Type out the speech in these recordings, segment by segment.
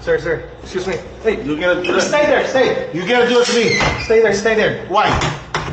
Sir, excuse me. Hey, You cannot do that. stay there, stay. You cannot do it to me. Stay there. Why?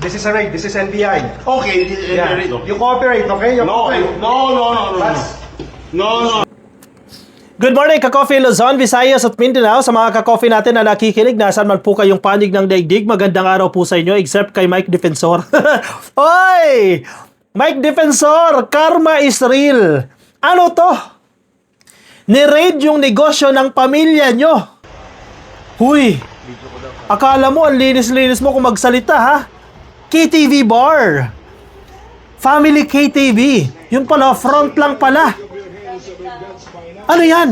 This is a raid, this is NBI. Okay, Yeah. okay. You cooperate, okay? You No, cooperate. no. That's- No. Good morning, Ka-Coffee Luzon, Visayas at Mindanao. Sa mga ka-coffee natin na nakikinig, nasaan man po kayong panig ng daigdig, magandang araw po sa inyo, except kay Mike Defensor. Oy! Mike Defensor, karma is real. Ano to? Ni-raid yung negosyo ng pamilya nyo. Huy! Akala mo, ang linis-linis mo kung magsalita, ha? KTV bar. Family KTV. Yung pala, front lang pala. Ano yan?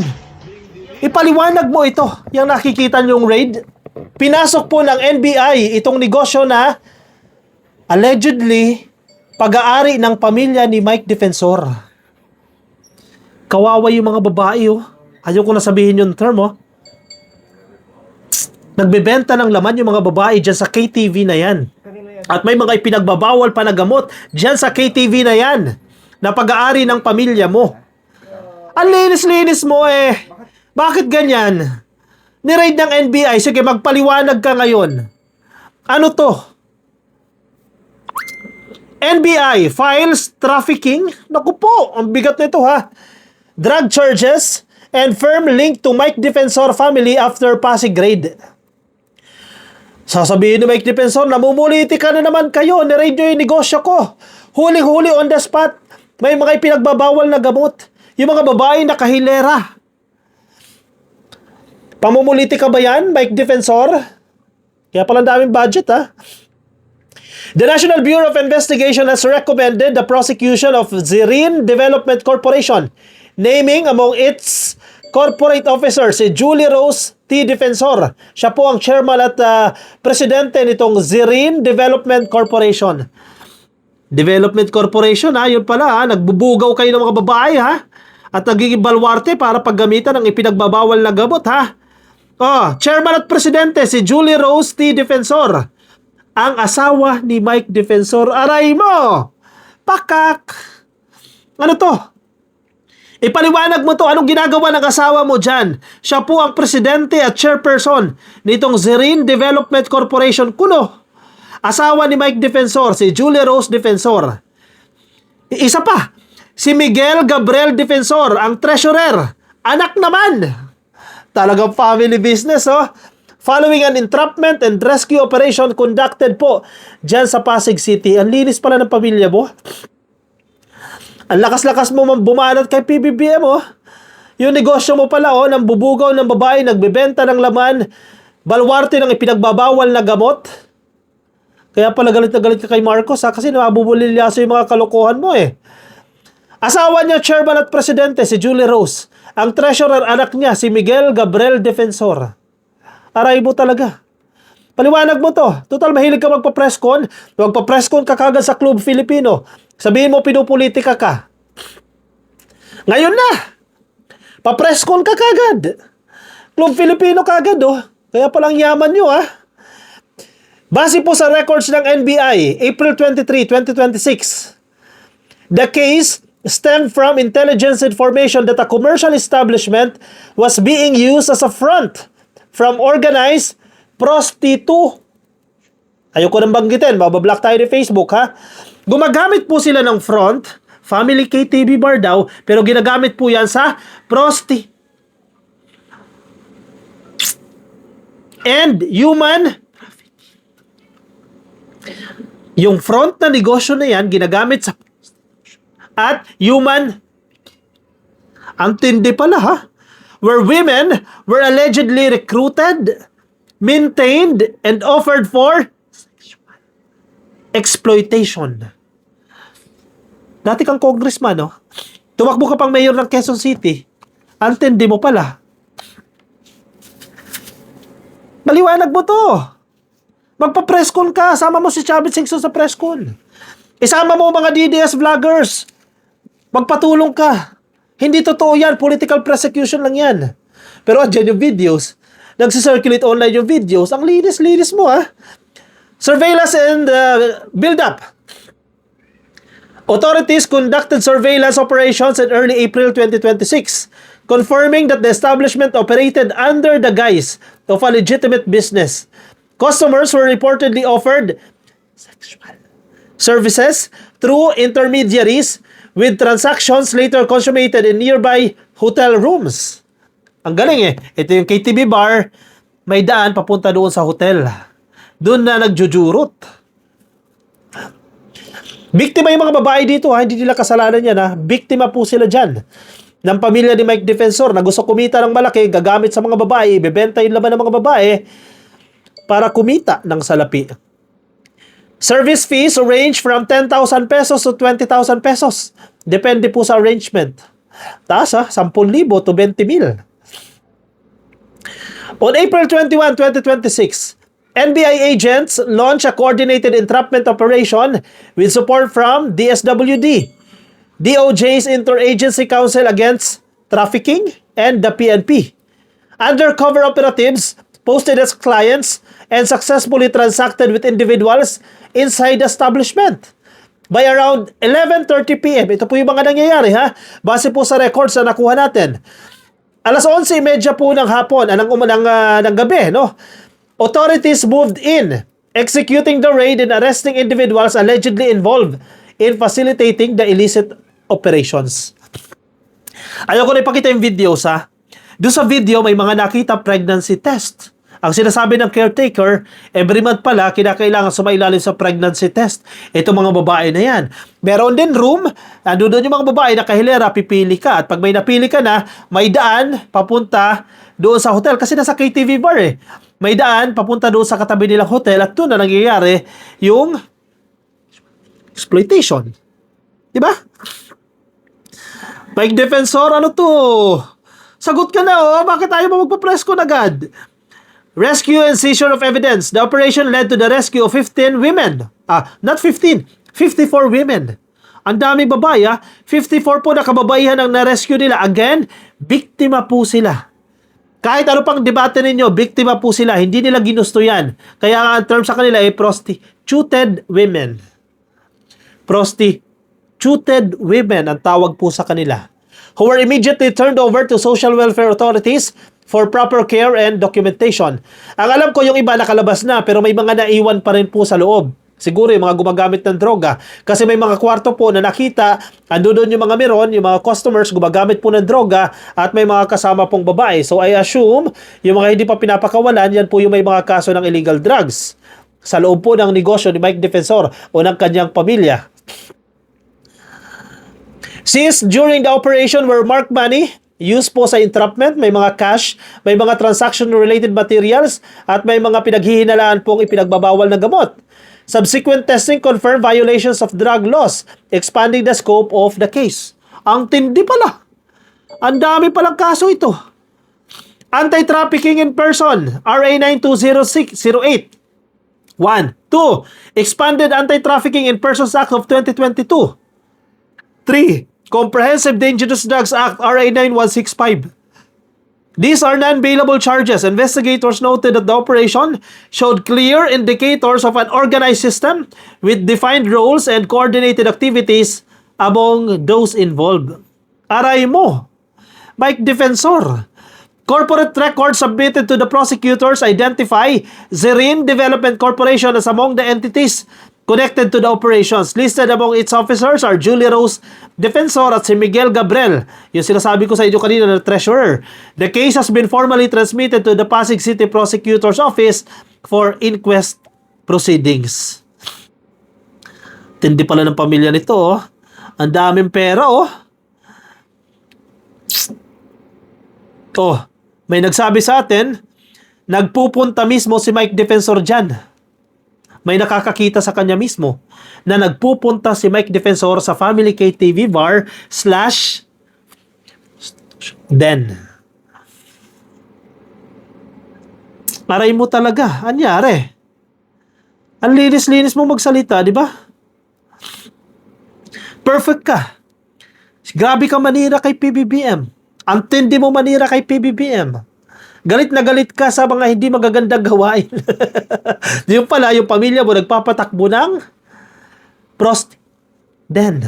Ipaliwanag mo ito. Yung nakikita niyong raid. Pinasok po ng NBI itong negosyo na allegedly pag-aari ng pamilya ni Mike Defensor. Kawawa yung mga babae, oh. Ayoko na sabihin yung term, oh. Nagbebenta ng laman yung mga babae dyan sa KTV na yan. At may mga ipinagbabawal pa na gamot dyan sa KTV na yan na pag-aari ng pamilya mo. Ang linis-linis mo eh. Bakit ganyan? Ni-raid ng NBI. Sige, magpaliwanag ka ngayon. Ano to? NBI files trafficking? Naku po, ang bigat nito ha. Drug charges and firm link to Mike Defensor family after Pasig raid. Sasabihin ni Mike Defensor, namumuliti ka na naman kayo. Ni-raid nyo yung negosyo ko. Huli-huli on the spot. May mga ipinagbabawal na gamot. Yung mga babae nakahilera. Pamumuliti ka ba yan, Mike Defensor? Kaya pala daming budget, ha? The National Bureau of Investigation has recommended the prosecution of Zirin Development Corporation, naming among its corporate officers si Julie Rose T. Defensor. Siya po ang chairman at presidente nitong Zirin Development Corporation. Development Corporation, ha? Yun pala, ha? Nagbubugaw kayo ng mga babae, ha? At nagiging balwarte para paggamitan ng ipinagbabawal na gamot, ha? Oh, chairman at presidente si Julie Rose T. Defensor, ang asawa ni Mike Defensor. Aray mo! Pakak! Ano to? Ipaliwanag mo to. Anong ginagawa ng asawa mo dyan? Siya po ang presidente at chairperson nitong Zirin Development Corporation. Kuno, asawa ni Mike Defensor, si Julie Rose Defensor. Isa pa, si Miguel Gabriel Defensor, ang treasurer. Anak naman. Talagang family business, oh. Following an entrapment and rescue operation conducted po dyan sa Pasig City. Ang linis pala ng pamilya mo. Ang lakas-lakas mo bumanat kay PBBM, oh. Yung negosyo mo pala, oh, nang bubugaw ng babae, nagbebenta ng laman, balwarte ng ipinagbabawal na gamot. Kaya pala galit na galit ka kay Marcos, ha? Kasi nabubulilyaso yung mga kalokohan mo, eh. Asawa niya, chairman at presidente, si Julie Rose. Ang treasurer, anak niya, si Miguel Gabriel Defensor. Aray mo talaga. Paliwanag mo to. Total, mahilig ka magpa-presscon. Magpa-presscon ka kagad sa Club Filipino. Sabihin mo, pinupolitika ka. Ngayon na. Pa-presscon ka kagad. Club Filipino kagad, oh. Kaya palang yaman nyo, ha. Base po sa records ng NBI, April 23, 2026, the case stemmed from intelligence information that a commercial establishment was being used as a front from organized prostitute. Ayoko nang banggitin, mabablock tayo ni Facebook, ha? Gumagamit po sila ng front, family KTV bar daw, pero ginagamit po yan sa and human. Yung front na negosyo na yan, ginagamit sa at human. Ang tindi pala, ha? Where women were allegedly recruited, maintained, and offered for sexual exploitation. Dati kang congressman, no? Tumakbo ka pang mayor ng Quezon City. Ang tindi mo pala. Maliwanag mo to. Magpa-presscon ka. Sama mo si Chavez Singson sa presscon. Isama mo mga DDS vloggers. Magpatulong ka. Hindi totoo yan. Political persecution lang yan. Pero andyan yung videos. Nagsisirculate online yung videos. Ang linis-linis mo, ha? Surveillance and build-up. Authorities conducted surveillance operations in early April 2026 confirming that the establishment operated under the guise of a legitimate business. Customers were reportedly offered sexual services through intermediaries with transactions later consummated in nearby hotel rooms. Ang galing eh. Ito yung KTV bar, may daan papunta doon sa hotel. Doon na nagjujurot. Biktima yung mga babae dito ha, hindi nila kasalanan yan ha. Biktima po sila dyan ng pamilya ni Mike Defensor na gusto kumita ng malaki, gagamit sa mga babae, ibebenta yung laban ng mga babae para kumita ng salapi. Service fees range from 10,000 pesos to 20,000 pesos. Depende po sa arrangement. Taas ha, 10,000 to 20,000. On April 21, 2026, NBI agents launched a coordinated entrapment operation with support from DSWD, DOJ's Interagency Council Against Trafficking, and the PNP. Undercover operatives posted as clients and successfully transacted with individuals inside the establishment. By around 11:30 p.m., ito po yung mga nangyayari ha, base po sa records na nakuha natin. Alas 11:30 po ng hapon, ng gabi, no? Authorities moved in, executing the raid and arresting individuals allegedly involved in facilitating the illicit operations. Ayoko na ipakita yung videos ha. Doon sa video may mga nakita pregnancy test. Ang sinasabi ng caretaker, every month pala, kinakailangan sumailalim sa pregnancy test. Ito mga babae na yan. Meron din room, doon yung mga babae na kahilera, pipili ka. At pag may napili ka na, may daan papunta doon sa hotel. Kasi nasa KTV bar eh. May daan papunta doon sa katabi nilang hotel at doon na nangyayari yung exploitation. Diba? Mike Defensor, ano to? Sagot ka na oh, bakit tayo mo magpa-press ko agad? Rescue and seizure of evidence. The operation led to the rescue of 15 women. Not 15, 54 women. Ang daming babae, 54 po na kababaihan ang na-rescue nila. Again, biktima po sila. Kahit ano pang debate ninyo, biktima po sila. Hindi nila ginusto yan. Kaya ang term sa kanila ay prostituted women. Prostituted women ang tawag po sa kanila. Who were immediately turned over to social welfare authorities for proper care and documentation. Ang alam ko yung iba nakalabas na pero may mga naiwan pa rin po sa loob. Siguro yung mga gumagamit ng droga. Kasi may mga kwarto po na nakita, ando doon yung mga meron, yung mga customers gumagamit po ng droga at may mga kasama pong babae. So I assume, yung mga hindi pa pinapakawalan, yan po yung may mga kaso ng illegal drugs sa loob po ng negosyo ni Mike Defensor o ng kanyang pamilya. Since during the operation were marked money, used po sa entrapment, may mga cash, may mga transaction-related materials, at may mga pinaghihinalaan pong ipinagbabawal na gamot. Subsequent testing confirmed violations of drug laws, expanding the scope of the case. Ang tindi pala. Ang dami palang kaso ito. Anti-trafficking in person, RA 920608. 1. 2. Expanded Anti-Trafficking in Persons Act of 2022. 3. Comprehensive Dangerous Drugs Act, RA 9165. These are non-bailable charges. Investigators noted that the operation showed clear indicators of an organized system with defined roles and coordinated activities among those involved. Aray mo, Mike Defensor. Corporate records submitted to the prosecutors identify Zerin Development Corporation as among the entities connected to the operations. Listed among its officers are Julie Rose Defensor at si Miguel Gabriel, yung sinasabi ko sa inyo kanina na treasurer. The case has been formally transmitted to the Pasig City Prosecutor's Office for inquest proceedings. Tindi pala ng pamilya nito, oh. Ang daming pera, oh. Oh, may nagsabi sa atin, nagpupunta mismo si Mike Defensor dyan. May nakakakita sa kanya mismo na nagpupunta si Mike Defensor sa Family KTV Bar /den. Aray mo talaga. Anyari? Ang linis-linis mo magsalita, di ba? Perfect ka. Grabe ka manira kay PBBM. Ang tindi mo manira kay PBBM. Galit na galit ka sa mga hindi magagandang gawain. Yung pala, yung pamilya mo nagpapatakbo ng den.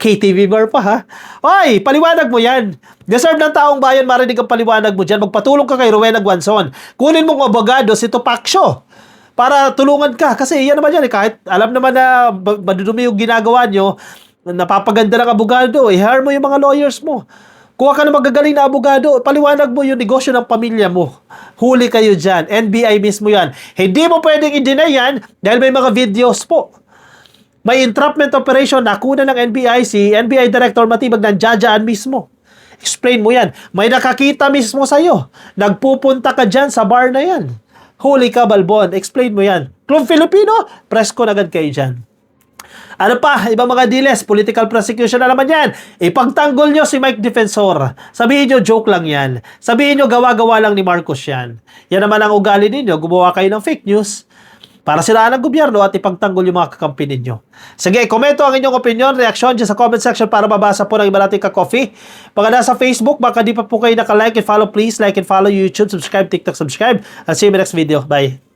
KTV bar pa ha. Oy, paliwanag mo yan. Deserve ng taong bayan marinig ang paliwanag mo dyan. Magpatulong ka kay Rowena Guanzon. Kunin mong abogado si Topacio para tulungan ka. Kasi yan naman yan. Kahit alam naman na madudumi yung ginagawa nyo, napapaganda ng abogado. I-hire mo yung mga lawyers mo. Kuha ka na magagaling na abogado. Paliwanag mo yung negosyo ng pamilya mo. Huli kayo dyan. NBI mismo yan. Hindi mo pwedeng i-deny yan dahil may mga videos po. May entrapment operation na kuna ng NBI, si NBI Director Matibag nandiyan mismo. Explain mo yan. May nakakita mismo sa'yo. Nagpupunta ka dyan sa bar na yan. Huli ka, Balbon. Explain mo yan. Club Filipino, press ko na agad kayo dyan. Ano pa? Ibang mga diles, political prosecution na naman yan. Ipagtanggol nyo si Mike Defensor. Sabihin nyo, joke lang yan. Sabihin nyo, gawa-gawa lang ni Marcos yan. Yan naman ang ugali ninyo. Gumawa kayo ng fake news para siraan ang gobyerno at ipagtanggol yung mga kakampi ninyo. Sige, komento ang inyong opinion, reaksyon dyan sa comment section para mabasa po ng iba nating ka-coffee. Pag nasa Facebook, baka di pa po kayo naka-like and follow, please like and follow YouTube, subscribe, TikTok, subscribe. I'll see you in the next video. Bye.